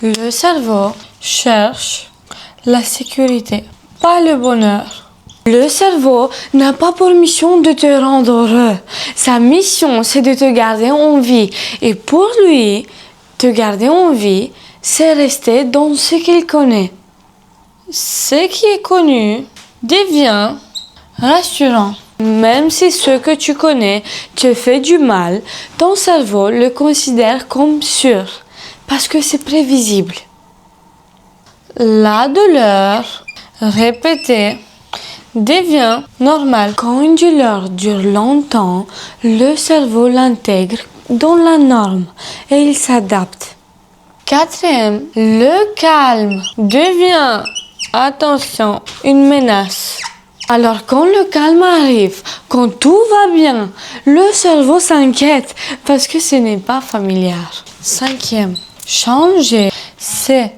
Le cerveau cherche la sécurité, pas le bonheur. Le cerveau n'a pas pour mission de te rendre heureux. Sa mission, c'est de te garder en vie. Et pour lui, te garder en vie, c'est rester dans ce qu'il connaît. Ce qui est connu devient rassurant. Même si ce que tu connais te fait du mal, ton cerveau le considère comme sûr, parce que c'est prévisible. La douleur répétée devient normale. Quand une douleur dure longtemps, le cerveau l'intègre dans la norme et il s'adapte. Quatrième, le calme devient, attention, une menace. Alors quand le calme arrive, quand tout va bien, le cerveau s'inquiète parce que ce n'est pas familier. Cinquième, changer, c'est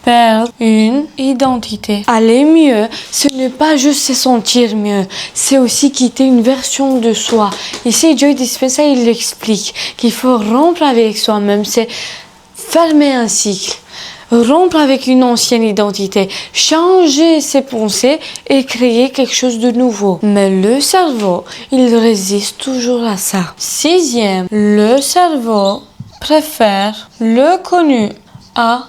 perdre une identité. Aller mieux, ce n'est pas juste se sentir mieux, c'est aussi quitter une version de soi. Ici, Joe Dispenza, il explique qu'il faut rompre avec soi-même, c'est fermer un cycle. Rompre avec une ancienne identité, changer ses pensées et créer quelque chose de nouveau. Mais le cerveau, il résiste toujours à ça. Sixième, le cerveau préfère le connu à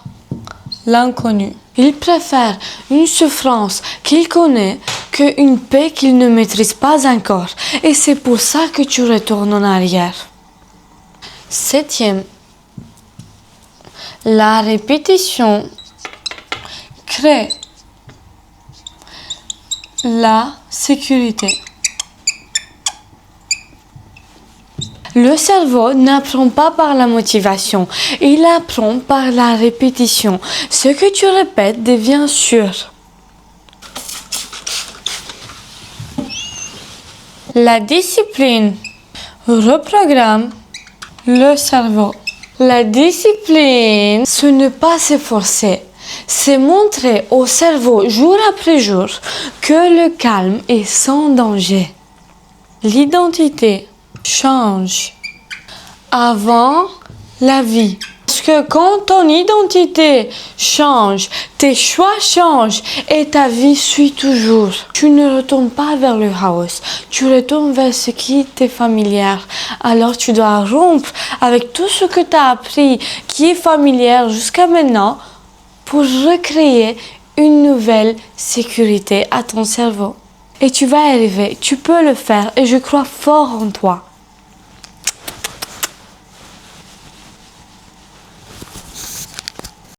l'inconnu. Il préfère une souffrance qu'il connaît qu'une paix qu'il ne maîtrise pas encore. Et c'est pour ça que tu retournes en arrière. Septième, la répétition crée la sécurité. Le cerveau n'apprend pas par la motivation, il apprend par la répétition. Ce que tu répètes devient sûr. La discipline reprogramme le cerveau. La discipline, ce n'est pas s'efforcer, c'est montrer au cerveau jour après jour que le calme est sans danger. L'identité change avant la vie. Parce que quand ton identité change, tes choix changent et ta vie suit toujours. Tu ne retournes pas vers le chaos, tu retournes vers ce qui t'est familier. Alors tu dois rompre avec tout ce que tu as appris qui est familier jusqu'à maintenant pour recréer une nouvelle sécurité à ton cerveau. Et tu vas y arriver, tu peux le faire et je crois fort en toi.